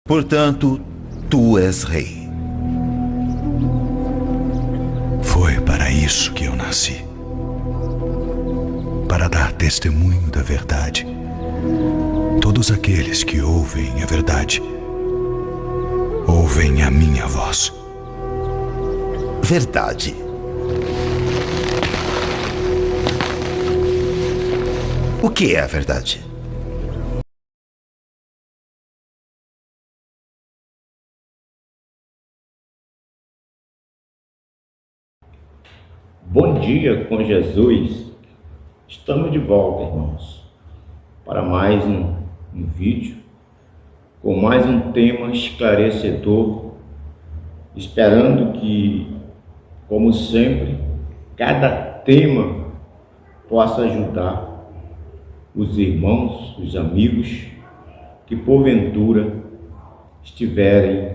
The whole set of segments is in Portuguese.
Portanto, tu és rei. Foi para isso que eu nasci. Para dar testemunho da verdade. Todos aqueles que ouvem a verdade, ouvem a minha voz. Verdade. O que é a verdade? Bom dia com Jesus. Estamos de volta, irmãos, para mais um vídeo com mais um tema esclarecedor, esperando que, como sempre, cada tema possa ajudar os irmãos, os amigos que porventura estiverem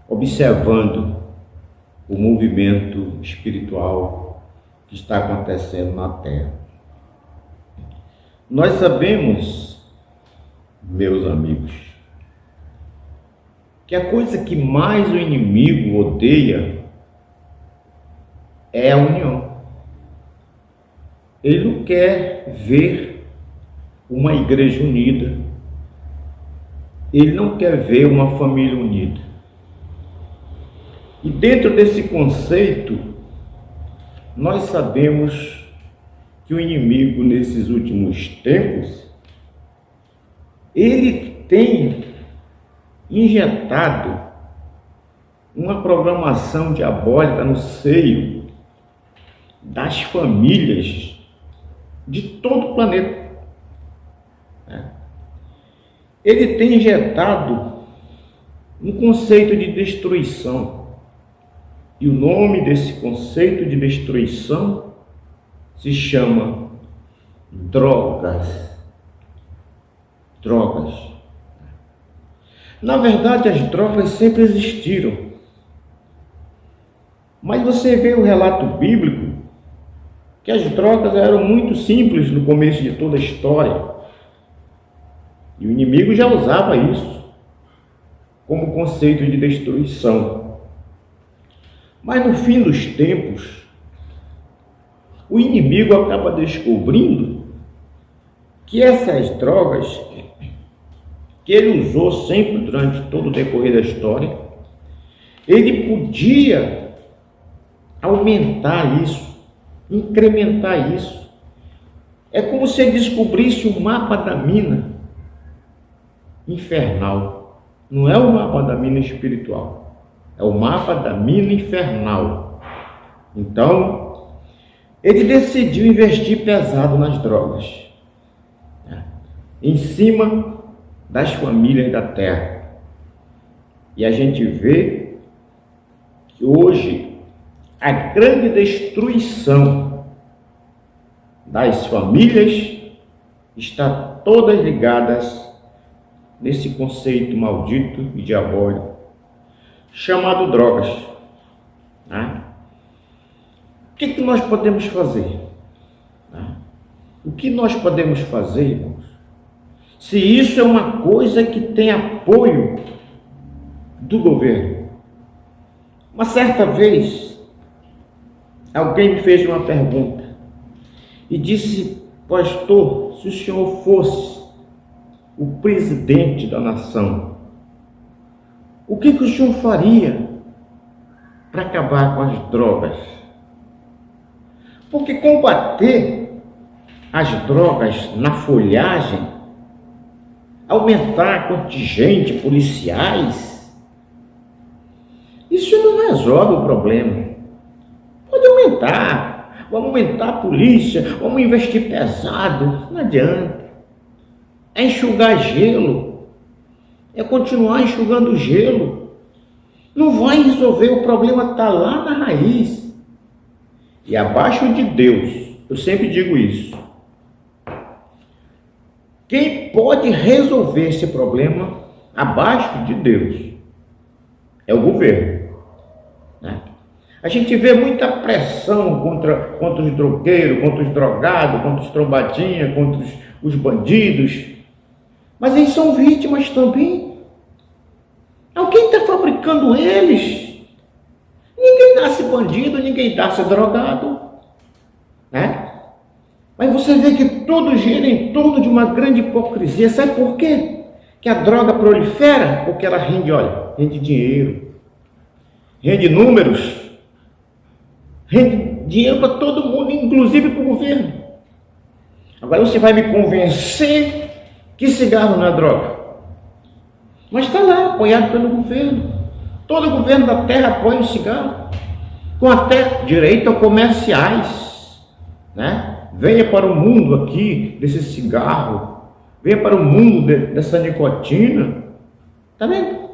observando o movimento espiritual que está acontecendo na Terra. Nós sabemos, meus amigos, que a coisa que mais o inimigo odeia é a união. Ele não quer ver uma igreja unida, ele não quer ver uma família unida. E dentro desse conceito, nós sabemos que o inimigo, nesses últimos tempos, ele tem injetado uma programação diabólica no seio das famílias de todo o planeta. Ele tem injetado um conceito de destruição. E o nome desse conceito de destruição se chama drogas. Drogas. Na verdade, as drogas sempre existiram. Mas você vê o relato bíblico que as drogas eram muito simples no começo de toda a história. E o inimigo já usava isso como conceito de destruição. Mas no fim dos tempos, o inimigo acaba descobrindo que essas drogas que ele usou sempre durante todo o decorrer da história, ele podia aumentar isso, incrementar isso. É como se ele descobrisse o mapa da mina infernal. Não é o mapa da mina espiritual. É o mapa da mina infernal. Então, ele decidiu investir pesado nas drogas, em cima das famílias da terra. E a gente vê que hoje a grande destruição das famílias está todas ligadas nesse conceito maldito e diabólico chamado drogas. O que nós podemos fazer? O que nós podemos fazer, irmãos? Se isso é uma coisa que tem apoio do governo. Uma certa vez, alguém me fez uma pergunta e disse: pastor, se o senhor fosse o presidente da nação, o que o senhor faria para acabar com as drogas? Porque combater as drogas na folhagem, aumentar a contingente de policiais, isso não resolve o problema. Pode aumentar, vamos aumentar a polícia, vamos investir pesado, não adianta. É enxugar gelo, é continuar enxugando gelo. Não vai resolver, o problema está lá na raiz. E abaixo de Deus, eu sempre digo isso, quem pode resolver esse problema abaixo de Deus é o governo. A gente vê muita pressão contra os drogueiros, contra os drogados, contra os trombadinhas, contra os bandidos. Mas eles são vítimas também. Alguém está fabricando eles. Ninguém nasce bandido, ninguém nasce drogado, né? Mas você vê que tudo gira em torno de uma grande hipocrisia. Sabe por quê? Que a droga prolifera? Porque ela rende, olha, rende dinheiro, rende números, rende dinheiro para todo mundo, inclusive para o governo. Agora você vai me convencer que cigarro não é droga. Mas está lá, apoiado pelo governo. Todo o governo da terra apoia o cigarro, com até direito a comerciais, né? Venha para o mundo aqui desse cigarro, venha para o mundo dessa nicotina, tá vendo?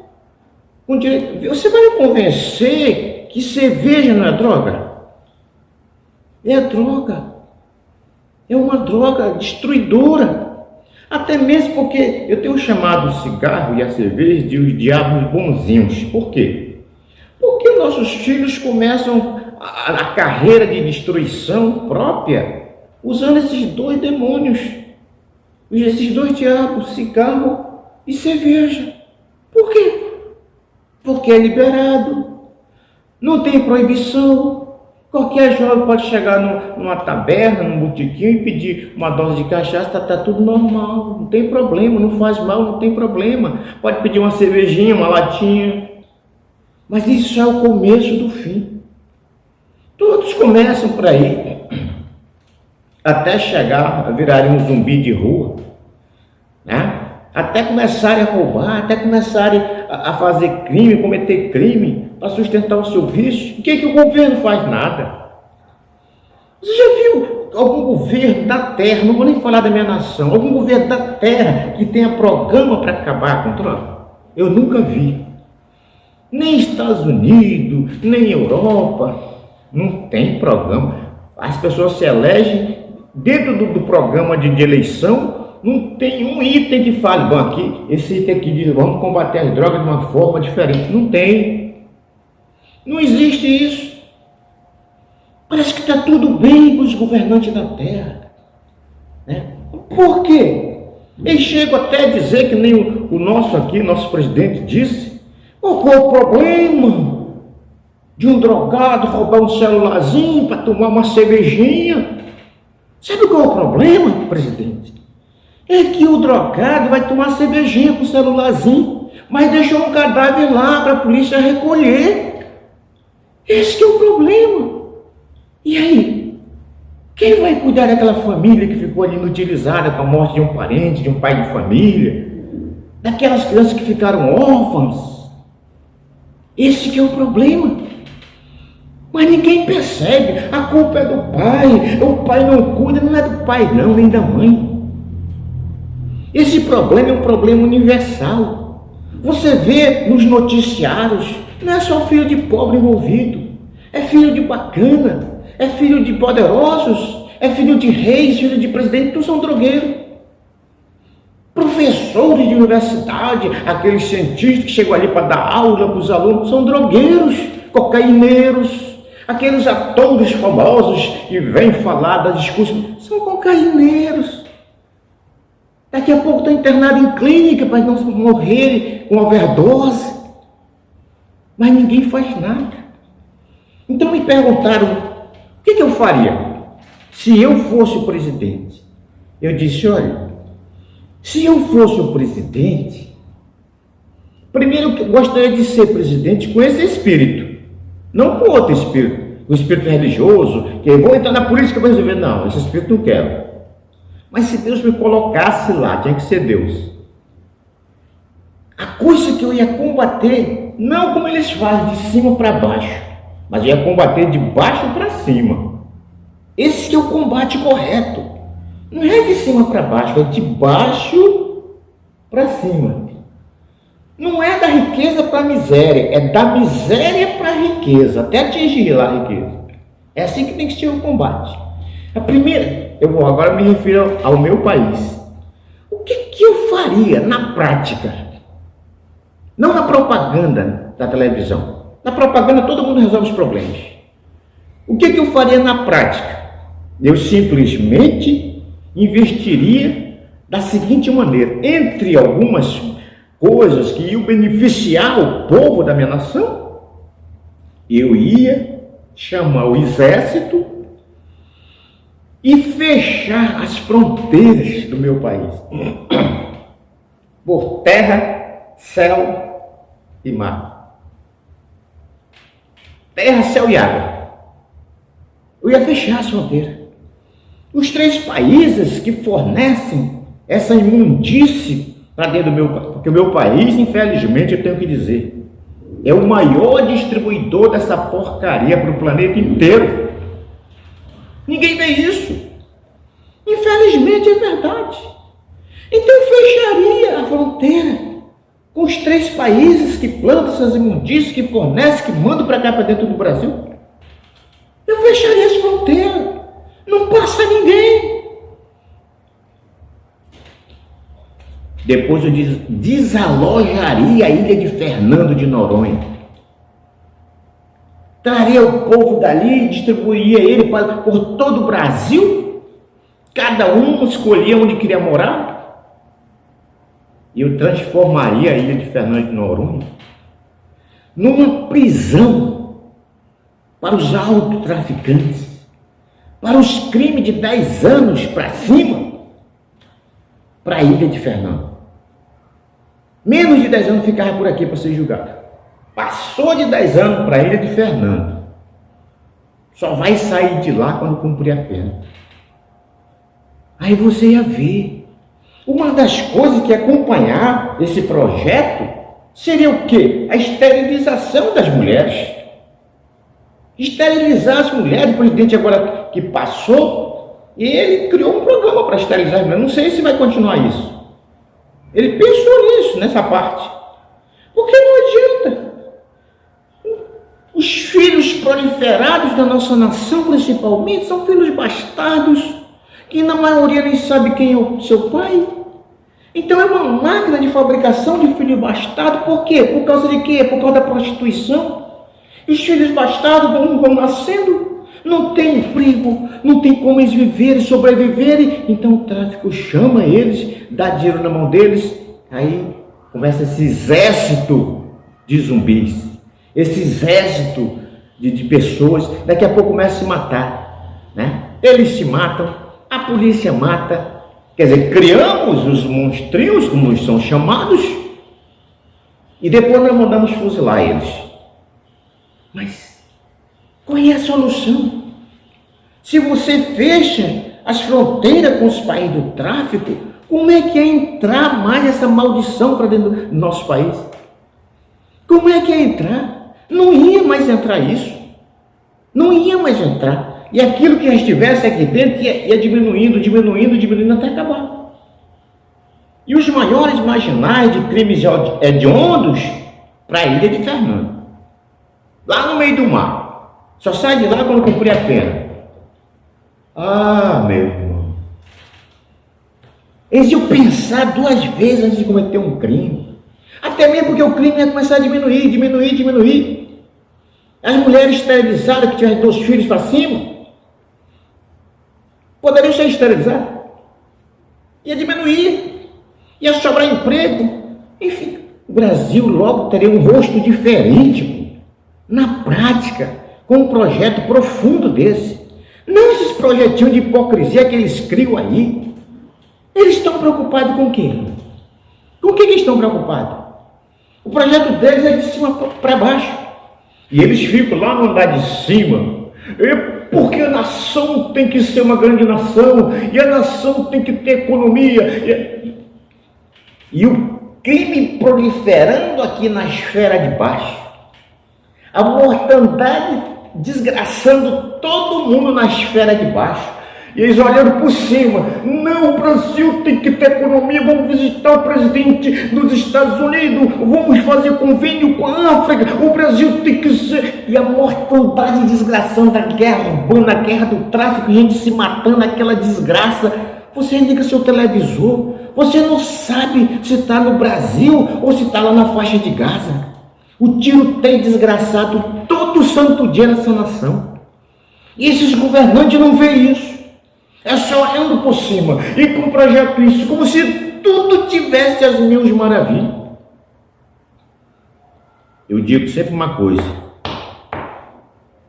Com direito, você vai me convencer que cerveja não é droga? É droga, é uma droga destruidora. Até mesmo porque eu tenho chamado o cigarro e a cerveja de os diabos bonzinhos. Por quê? Porque nossos filhos começam a carreira de destruição própria usando esses dois demônios, esses dois diabos, cigarro e cerveja. Por quê? Porque é liberado, não tem proibição. Qualquer jovem pode chegar numa taberna, num botequim e pedir uma dose de cachaça, está tudo normal, não tem problema, não faz mal, não tem problema. Pode pedir uma cervejinha, uma latinha. Mas isso é o começo do fim. Todos começam por aí, até chegar a virarem um zumbi de rua, né? Até começarem a roubar, até começarem a fazer crime, cometer crime, para sustentar o seu vício. O que o governo faz? Nada. Você já viu algum governo da terra, não vou nem falar da minha nação, algum governo da terra que tenha programa para acabar com a droga? Eu nunca vi. Nem Estados Unidos, nem Europa, não tem programa. As pessoas se elegem dentro do programa de eleição. Não tem um item que fale, bom, aqui, esse item aqui diz, vamos combater as drogas de uma forma diferente. Não tem. Não existe isso. Parece que está tudo bem com os governantes da terra, né? Por quê? Eles chegam até a dizer, que nem o nosso aqui, nosso presidente disse, qual o problema de um drogado roubar um celularzinho para tomar uma cervejinha? Sabe qual é o problema, presidente? É que o drogado vai tomar cervejinha com o celularzinho, mas deixou um cadáver lá para a polícia recolher. Esse que é o problema. E aí? Quem vai cuidar daquela família que ficou ali inutilizada com a morte de um parente, de um pai de família? Daquelas crianças que ficaram órfãs? Esse que é o problema. Mas ninguém percebe. A culpa é do pai. O pai não cuida, não é do pai não, nem da mãe. Esse problema é um problema universal. Você vê nos noticiários, não é só filho de pobre envolvido, é filho de bacana, é filho de poderosos, é filho de reis, filho de presidente, todos são drogueiros. Professores de universidade, aqueles cientistas que chegam ali para dar aula para os alunos, são drogueiros, cocaineiros. Aqueles atores famosos que vêm falar das discursos, são cocaineiros. Daqui a pouco está internado em clínica para não morrer com overdose. Mas ninguém faz nada. Então me perguntaram, o que eu faria se eu fosse o presidente? Eu disse, olha, se eu fosse o presidente, primeiro eu gostaria de ser presidente com esse espírito, não com outro espírito, o espírito religioso, que eu vou entrar na política para resolver. Não, esse espírito não quero. Mas se Deus me colocasse lá, tinha que ser Deus. A coisa que eu ia combater, não como eles fazem, de cima para baixo, mas eu ia combater de baixo para cima. Esse que é o combate correto. Não é de cima para baixo, é de baixo para cima. Não é da riqueza para a miséria, é da miséria para a riqueza, até atingir lá a riqueza. É assim que tem que ser o combate. A primeira... Eu vou agora me referir ao meu país. O que eu faria na prática? Não na propaganda da televisão. Na propaganda todo mundo resolve os problemas. O que eu faria na prática? Eu simplesmente investiria da seguinte maneira: entre algumas coisas que iam beneficiar o povo da minha nação, eu ia chamar o exército e fechar as fronteiras do meu país por terra, céu e mar. Terra, céu e água. Eu ia fechar as fronteiras. Os 3 países que fornecem essa imundície para dentro do meu país, porque o meu país, infelizmente, eu tenho que dizer, é o maior distribuidor dessa porcaria para o planeta inteiro. Ninguém vê isso. Infelizmente é verdade. Então eu fecharia a fronteira com os 3 países que plantam essas imundícias, que fornecem, que mandam para cá, para dentro do Brasil. Eu fecharia as fronteiras. Não passa ninguém. Depois eu desalojaria a ilha de Fernando de Noronha. Traria o povo dali, distribuiria ele por todo o Brasil. Cada um escolhia onde queria morar. E eu transformaria a ilha de Fernando de Noronha numa prisão para os autotraficantes, para os crimes de 10 anos para cima, para a ilha de Fernando. Menos de 10 anos ficava por aqui para ser julgado. Passou de 10 anos para a ilha de Fernando. Só vai sair de lá quando cumprir a pena. Aí você ia ver. Uma das coisas que ia acompanhar esse projeto seria o quê? A esterilização das mulheres. Esterilizar as mulheres. O presidente agora que passou, ele criou um programa para esterilizar as mulheres. Não sei se vai continuar isso. Ele pensou nisso, nessa parte. Porque não adianta. Os filhos proliferados da nossa nação, principalmente, são filhos bastardos, que na maioria nem sabe quem é o seu pai. Então é uma máquina de fabricação de filho bastardo. Por quê? Por causa de quê? Por causa da prostituição. E os filhos bastardos vão nascendo, não tem emprego, não tem como eles viverem, sobreviverem. Então o tráfico chama eles, dá dinheiro na mão deles. Aí começa esse exército de zumbis, esse exército de pessoas. Daqui a pouco começa a se matar, né? Eles se matam, a polícia mata. Quer dizer, criamos os monstrinhos, como eles são chamados, e depois nós mandamos fuzilar eles. Mas qual é a solução? Se você fecha as fronteiras com os países do tráfico, como é que é entrar mais essa maldição para dentro do nosso país? Como é que é entrar? Não ia mais entrar isso. Não ia mais entrar. E aquilo que já estivesse aqui dentro ia diminuindo até acabar. E os maiores marginais de crimes hediondos para a ilha de Fernando. Lá no meio do mar. Só sai de lá quando cumprir a pena. Ah, meu irmão. Eles iam pensar 2 vezes antes de cometer um crime. Até mesmo porque o crime ia começar a diminuir. As mulheres esterilizadas que tiverem 2 filhos para cima poderiam ser esterilizadas. Ia diminuir. Ia sobrar emprego. Enfim, o Brasil logo teria um rosto diferente, na prática, com um projeto profundo desse. Não esses projetinhos de hipocrisia que eles criam aí. Eles estão preocupados com o quê? Com o que eles estão preocupados? O projeto deles é de cima para baixo. E eles ficam lá no andar de cima. Porque a nação tem que ser uma grande nação. E a nação tem que ter economia. E o crime proliferando aqui na esfera de baixo. A mortandade desgraçando todo mundo na esfera de baixo. E eles olhando por cima. Não, o Brasil tem que ter economia. Vamos visitar o presidente dos Estados Unidos. Vamos fazer convênio com a África. O Brasil tem que ser... E a mortandade desgraçando, a guerra urbana, a guerra do tráfico, gente se matando, aquela desgraça. Você liga seu televisor. Você não sabe se está no Brasil ou se está lá na faixa de Gaza. O tiro tem desgraçado todo santo dia nessa nação. E esses governantes não veem isso. É só olhando por cima e com o projeto isso, como se tudo tivesse as mil maravilhas. Eu digo sempre uma coisa: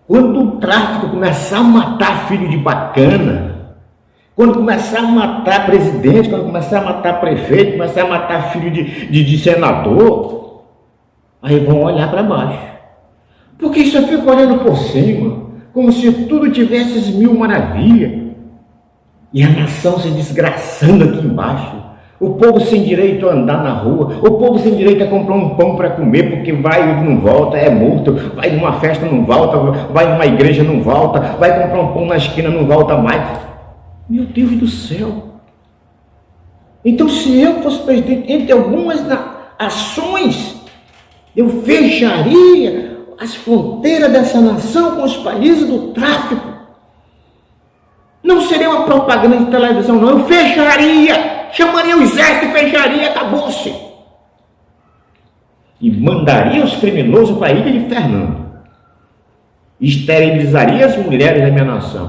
quando o tráfico começar a matar filho de bacana, quando começar a matar presidente, quando começar a matar prefeito, começar a matar filho de senador, aí vão olhar para baixo. Porque isso eu fico olhando por cima, como se tudo tivesse as mil maravilhas. E a nação se desgraçando aqui embaixo. O povo sem direito a andar na rua, o povo sem direito a comprar um pão para comer, porque vai e não volta, é morto, vai numa festa, não volta, vai numa igreja, não volta, vai comprar um pão na esquina, não volta mais. Meu Deus do céu! Então, se eu fosse presidente, entre algumas ações, eu fecharia as fronteiras dessa nação com os países do tráfico. Não seria uma propaganda de televisão, não. Eu fecharia, chamaria o exército, fecharia, acabou-se. E mandaria os criminosos para a ilha de Fernando. Esterilizaria as mulheres da minha nação.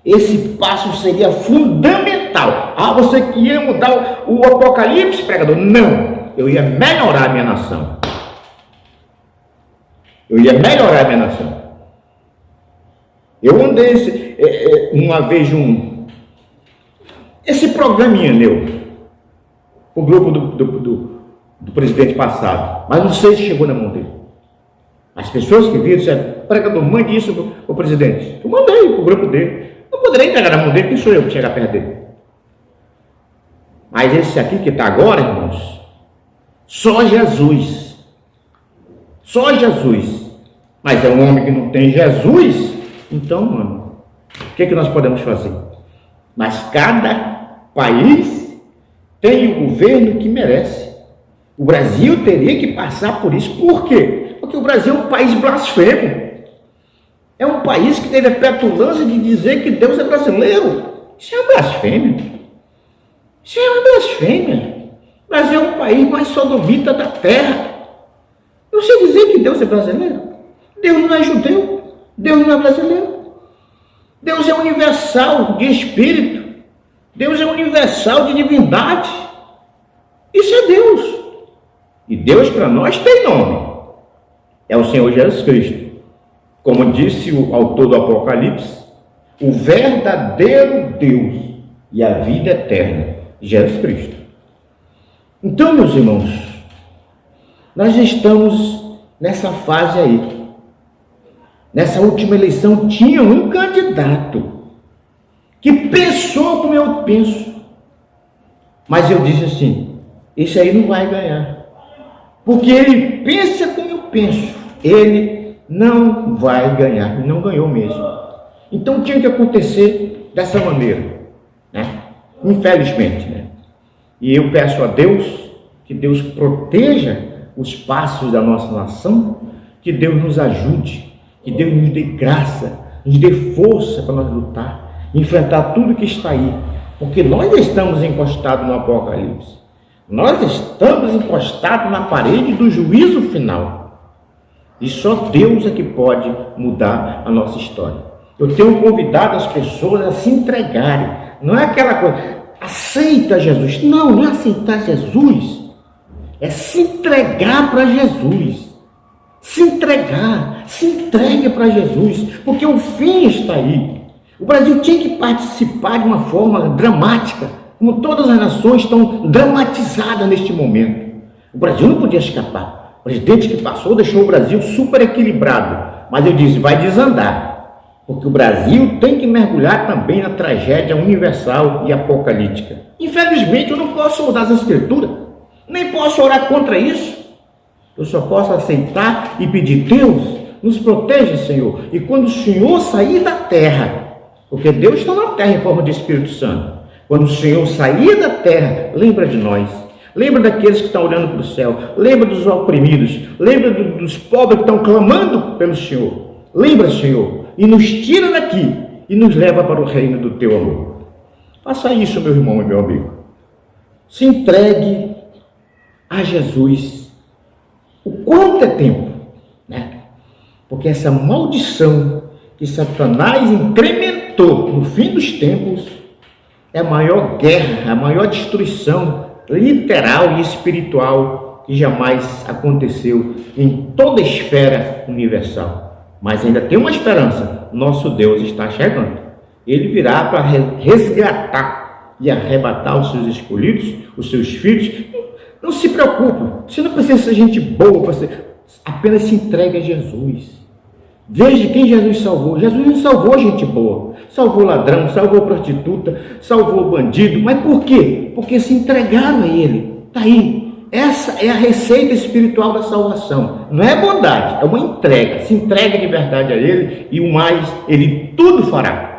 Esse passo seria fundamental. Ah, você que ia mudar o apocalipse, pregador? Não, eu ia melhorar a minha nação. Eu ia melhorar a minha nação. Eu andei uma vez esse programinha meu, o grupo do presidente passado, mas não sei se chegou na mão dele. As pessoas que viram disseram: pregador, mande isso para o presidente. Eu mandei para o grupo dele. Não poderia entregar na mão dele, quem sou eu que chegar perto dele? Mas esse aqui que está agora, irmãos, só Jesus. Só Jesus. Mas é um homem que não tem Jesus. Então, mano, o que nós podemos fazer? Mas cada país tem o governo que merece. O Brasil teria que passar por isso. Por quê? Porque o Brasil é um país blasfemo. É um país que teve a petulância de dizer que Deus é brasileiro. Isso é uma blasfêmia. Isso é uma blasfêmia. O Brasil é um país mais sodomita da terra. Você dizer que Deus é brasileiro? Deus não é judeu. Deus não é brasileiro. Deus é universal de espírito. Deus é universal de divindade. Isso é Deus. E Deus para nós tem nome. É o Senhor Jesus Cristo. Como disse o autor do Apocalipse, o verdadeiro Deus e a vida eterna, Jesus Cristo. Então, meus irmãos, nós estamos nessa fase aí. Nessa última eleição tinha um candidato que pensou como eu penso, mas eu disse assim: esse aí não vai ganhar, porque ele pensa como eu penso, ele não vai ganhar, não ganhou mesmo. Então tinha que acontecer dessa maneira, né? Infelizmente, né? E eu peço a Deus que Deus proteja os passos da nossa nação, que Deus nos ajude, que Deus nos dê graça, nos dê força para nós lutar, enfrentar tudo que está aí, porque nós estamos encostados no Apocalipse, nós estamos encostados na parede do juízo final, e só Deus é que pode mudar a nossa história. Eu tenho convidado as pessoas a se entregarem, não é aquela coisa, aceita Jesus, não é aceitar Jesus, é se entregar para Jesus. Se entregar, se entregue para Jesus, porque o fim está aí. O Brasil tinha que participar de uma forma dramática, como todas as nações estão dramatizadas neste momento. O Brasil não podia escapar. O presidente que passou deixou o Brasil super equilibrado, mas eu disse: vai desandar, porque o Brasil tem que mergulhar também na tragédia universal e apocalíptica. Infelizmente eu não posso mudar as escrituras, nem posso orar contra isso. Eu só posso aceitar e pedir: Deus, nos proteja, Senhor. E quando o Senhor sair da terra, porque Deus está na terra em forma de Espírito Santo, quando o Senhor sair da terra, lembra de nós. Lembra daqueles que estão olhando para o céu. Lembra dos oprimidos. Lembra dos pobres que estão clamando pelo Senhor. Lembra, Senhor, e nos tira daqui e nos leva para o reino do teu amor. Faça isso, meu irmão e meu amigo. Se entregue a Jesus. O quanto é tempo, né? Porque essa maldição que Satanás incrementou no fim dos tempos É a maior guerra, a maior destruição literal e espiritual que jamais aconteceu em toda a esfera universal. Mas ainda tem uma esperança: nosso Deus está chegando. Ele virá para resgatar e arrebatar os seus escolhidos, os seus filhos. Não se preocupe, você não precisa ser gente boa, apenas se entregue a Jesus. Veja quem Jesus salvou. Jesus não salvou gente boa, salvou ladrão, salvou prostituta, salvou bandido. Mas por quê? Porque se entregaram a Ele. Está aí. Essa é a receita espiritual da salvação. Não é bondade, é uma entrega. Se entrega de verdade a Ele e o mais Ele tudo fará.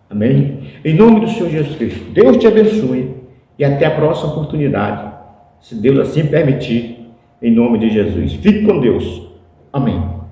Amém? Em nome do Senhor Jesus Cristo, Deus te abençoe e até a próxima oportunidade, se Deus assim permitir, em nome de Jesus. Fique com Deus. Amém.